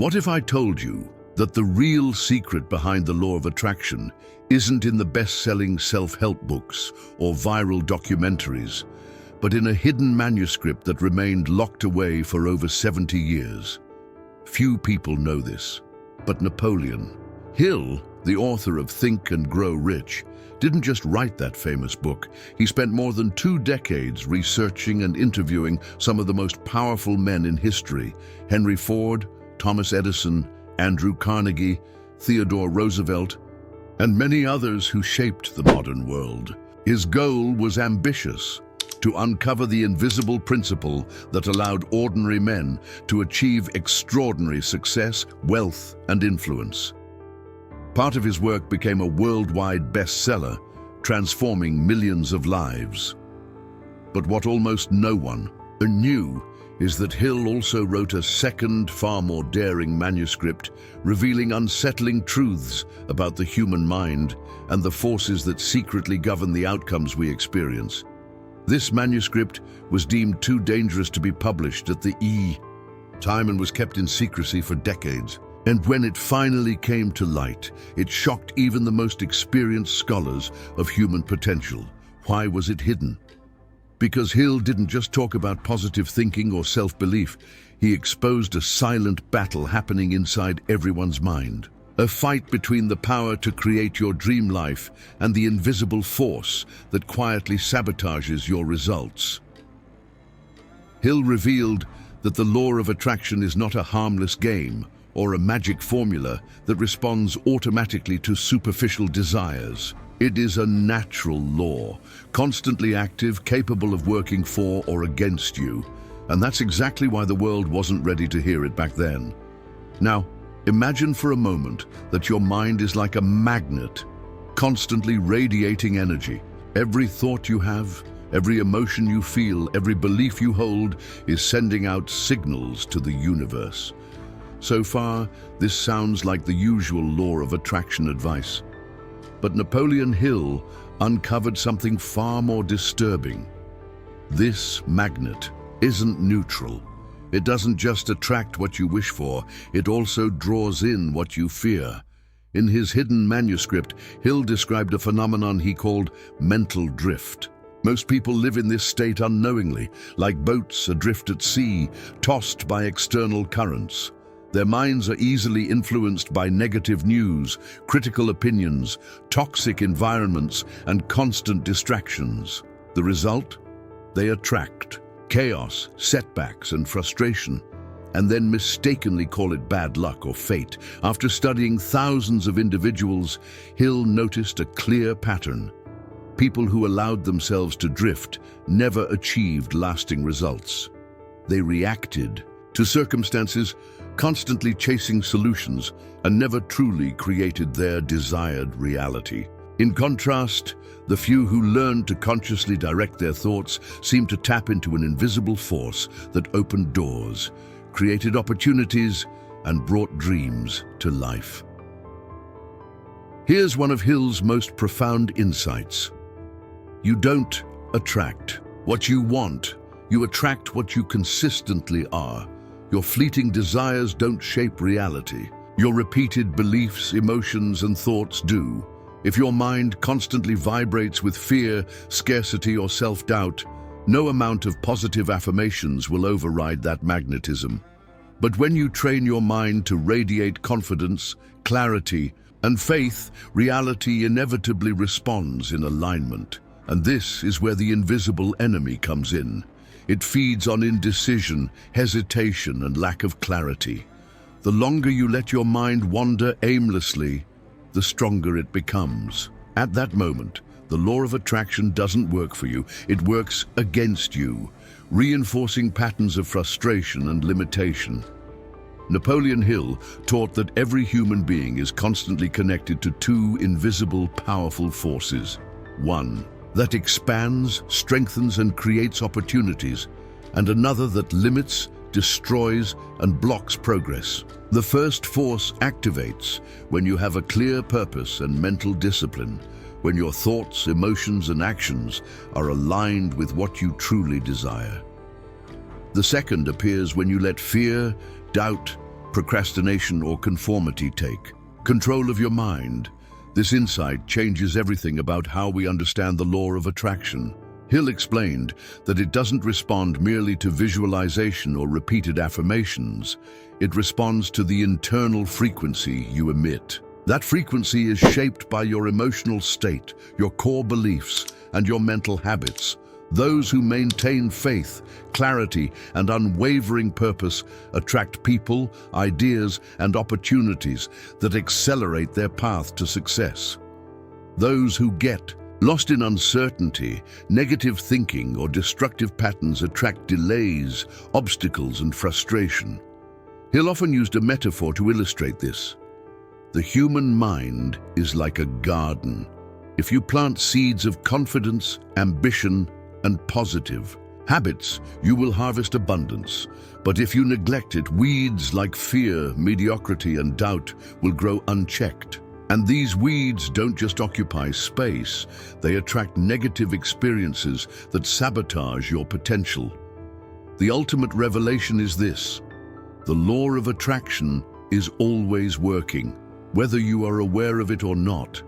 What if I told you that the real secret behind the law of attraction isn't in the best-selling self-help books or viral documentaries, but in a hidden manuscript that remained locked away for over 70 years? Few people know this, but Napoleon Hill, the author of Think and Grow Rich, didn't just write that famous book. He spent more than 2 decades researching and interviewing some of the most powerful men in history: Henry Ford, Thomas Edison, Andrew Carnegie, Theodore Roosevelt, and many others who shaped the modern world. His goal was ambitious: to uncover the invisible principle that allowed ordinary men to achieve extraordinary success, wealth, and influence. Part of his work became a worldwide bestseller, transforming millions of lives. But what almost no one knew is that Hill also wrote a second, far more daring manuscript, revealing unsettling truths about the human mind and the forces that secretly govern the outcomes we experience. This manuscript was deemed too dangerous to be published at the time and was kept in secrecy for decades. And when it finally came to light, it shocked even the most experienced scholars of human potential. Why was it hidden? Because Hill didn't just talk about positive thinking or self-belief. He exposed a silent battle happening inside everyone's mind. A fight between the power to create your dream life and the invisible force that quietly sabotages your results. Hill revealed that the law of attraction is not a harmless game or a magic formula that responds automatically to superficial desires. It is a natural law, constantly active, capable of working for or against you. And that's exactly why the world wasn't ready to hear it back then. Now, imagine for a moment that your mind is like a magnet, constantly radiating energy. Every thought you have, every emotion you feel, every belief you hold is sending out signals to the universe. So far, this sounds like the usual law of attraction advice. But Napoleon Hill uncovered something far more disturbing. This magnet isn't neutral. It doesn't just attract what you wish for, it also draws in what you fear. In his hidden manuscript, Hill described a phenomenon he called mental drift. Most people live in this state unknowingly, like boats adrift at sea, tossed by external currents. Their minds are easily influenced by negative news, critical opinions, toxic environments, and constant distractions. The result? They attract chaos, setbacks, and frustration, and then mistakenly call it bad luck or fate. After studying thousands of individuals, Hill noticed a clear pattern. People who allowed themselves to drift never achieved lasting results. They reacted to circumstances, constantly chasing solutions, and never truly created their desired reality. In contrast, the few who learned to consciously direct their thoughts seemed to tap into an invisible force that opened doors, created opportunities, and brought dreams to life. Here's one of Hill's most profound insights. You don't attract what you want, you attract what you consistently are. Your fleeting desires don't shape reality. Your repeated beliefs, emotions, and thoughts do. If your mind constantly vibrates with fear, scarcity, or self-doubt, no amount of positive affirmations will override that magnetism. But when you train your mind to radiate confidence, clarity, and faith, reality inevitably responds in alignment. And this is where the invisible enemy comes in. It feeds on indecision, hesitation, and lack of clarity. The longer you let your mind wander aimlessly, the stronger it becomes. At that moment, the law of attraction doesn't work for you, it works against you, reinforcing patterns of frustration and limitation. Napoleon Hill taught that every human being is constantly connected to 2 invisible, powerful forces. 1 that expands, strengthens, and creates opportunities, and another that limits, destroys, and blocks progress. The first force activates when you have a clear purpose and mental discipline, when your thoughts, emotions, and actions are aligned with what you truly desire. The second appears when you let fear, doubt, procrastination, or conformity take. Control of your mind. This insight changes everything about how we understand the law of attraction. Hill explained that it doesn't respond merely to visualization or repeated affirmations. It responds to the internal frequency you emit. That frequency is shaped by your emotional state, your core beliefs, and your mental habits. Those who maintain faith, clarity, and unwavering purpose attract people, ideas, and opportunities that accelerate their path to success. Those who get lost in uncertainty, negative thinking, or destructive patterns attract delays, obstacles, and frustration. Hill often used a metaphor to illustrate this. The human mind is like a garden. If you plant seeds of confidence, ambition, and positive habits, you will harvest abundance. But if you neglect it, weeds like fear, mediocrity, and doubt will grow unchecked. And these weeds don't just occupy space, they attract negative experiences that sabotage your potential. The ultimate revelation is this: the law of attraction is always working, whether you are aware of it or not.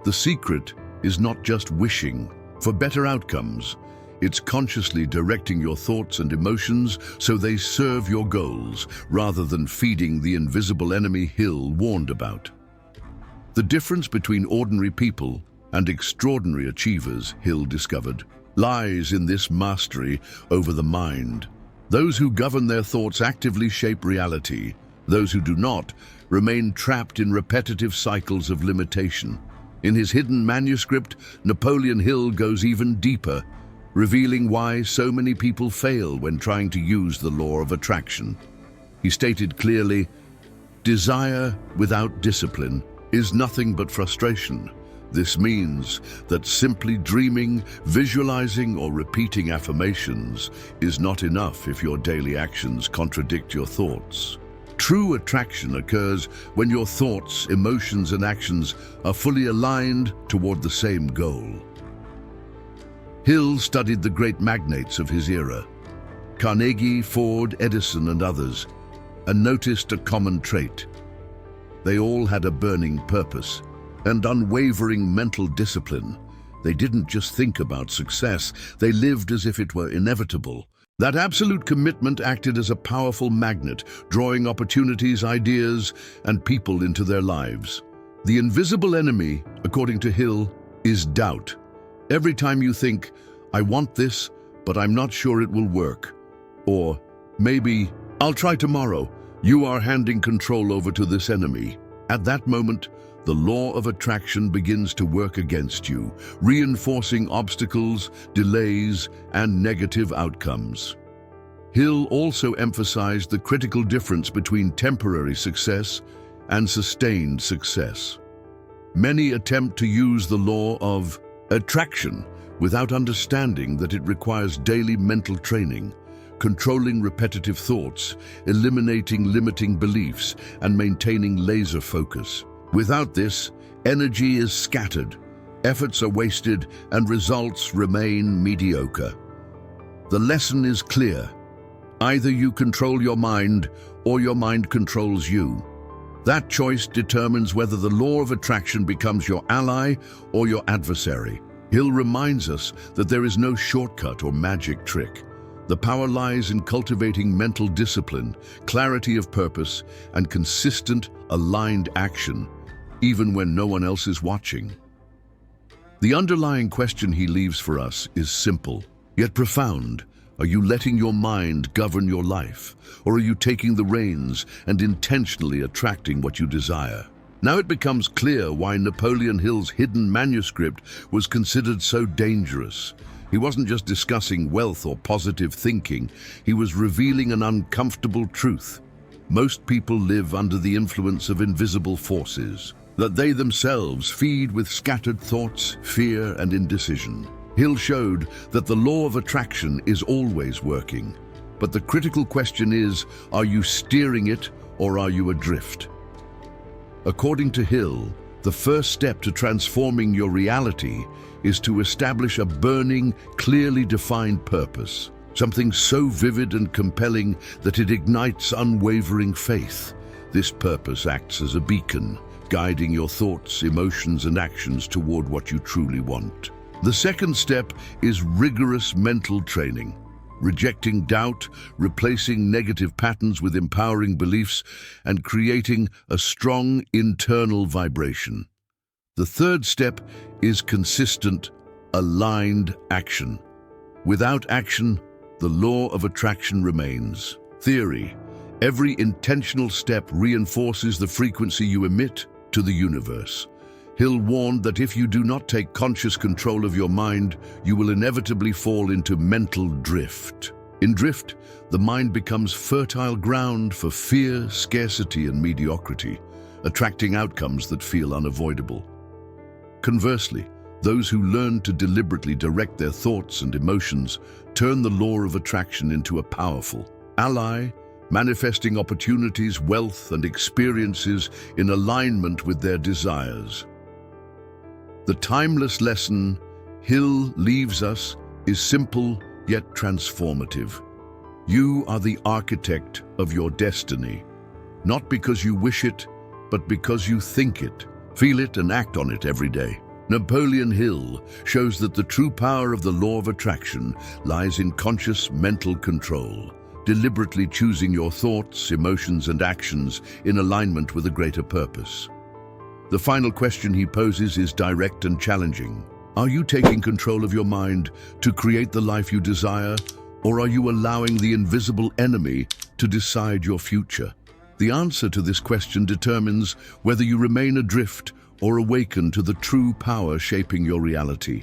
The secret is not just wishing for better outcomes. It's consciously directing your thoughts and emotions so they serve your goals, rather than feeding the invisible enemy Hill warned about. The difference between ordinary people and extraordinary achievers, Hill discovered, lies in this mastery over the mind. Those who govern their thoughts actively shape reality. Those who do not remain trapped in repetitive cycles of limitation. In his hidden manuscript, Napoleon Hill goes even deeper, revealing why so many people fail when trying to use the law of attraction. He stated clearly, "Desire without discipline is nothing but frustration." This means that simply dreaming, visualizing, or repeating affirmations is not enough if your daily actions contradict your thoughts. True attraction occurs when your thoughts, emotions, and actions are fully aligned toward the same goal. Hill studied the great magnates of his era, Carnegie, Ford, Edison, and others, and noticed a common trait. They all had a burning purpose and unwavering mental discipline. They didn't just think about success, they lived as if it were inevitable. That absolute commitment acted as a powerful magnet, drawing opportunities, ideas, and people into their lives. The invisible enemy, according to Hill, is doubt. Every time you think, "I want this, but I'm not sure it will work," or maybe, "I'll try tomorrow," you are handing control over to this enemy. At that moment, the law of attraction begins to work against you, reinforcing obstacles, delays, and negative outcomes. Hill also emphasized the critical difference between temporary success and sustained success. Many attempt to use the law of attraction without understanding that it requires daily mental training, controlling repetitive thoughts, eliminating limiting beliefs, and maintaining laser focus. Without this, energy is scattered, efforts are wasted, and results remain mediocre. The lesson is clear. Either you control your mind, or your mind controls you. That choice determines whether the law of attraction becomes your ally or your adversary. Hill reminds us that there is no shortcut or magic trick. The power lies in cultivating mental discipline, clarity of purpose, and consistent, aligned action, even when no one else is watching. The underlying question he leaves for us is simple, yet profound. Are you letting your mind govern your life, or are you taking the reins and intentionally attracting what you desire? Now it becomes clear why Napoleon Hill's hidden manuscript was considered so dangerous. He wasn't just discussing wealth or positive thinking, he was revealing an uncomfortable truth. Most people live under the influence of invisible forces that they themselves feed with scattered thoughts, fear, and indecision. Hill showed that the law of attraction is always working, but the critical question is, are you steering it or are you adrift? According to Hill, the first step to transforming your reality is to establish a burning, clearly defined purpose. something so vivid and compelling that it ignites unwavering faith. This purpose acts as a beacon, guiding your thoughts, emotions, and actions toward what you truly want. The second step is rigorous mental training. Rejecting doubt, replacing negative patterns with empowering beliefs, and creating a strong internal vibration. The third step is consistent, aligned action. Without action, the law of attraction remains. Theory: every intentional step reinforces the frequency you emit to the universe. Hill warned that if you do not take conscious control of your mind, you will inevitably fall into mental drift. In drift, the mind becomes fertile ground for fear, scarcity, and mediocrity, attracting outcomes that feel unavoidable. Conversely, those who learn to deliberately direct their thoughts and emotions turn the law of attraction into a powerful ally, manifesting opportunities, wealth, and experiences in alignment with their desires. The timeless lesson Hill leaves us is simple yet transformative. You are the architect of your destiny, not because you wish it, but because you think it, feel it, and act on it every day. Napoleon Hill shows that the true power of the law of attraction lies in conscious mental control, deliberately choosing your thoughts, emotions, and actions in alignment with a greater purpose. The final question he poses is direct and challenging. Are you taking control of your mind to create the life you desire, or are you allowing the invisible enemy to decide your future? The answer to this question determines whether you remain adrift or awaken to the true power shaping your reality.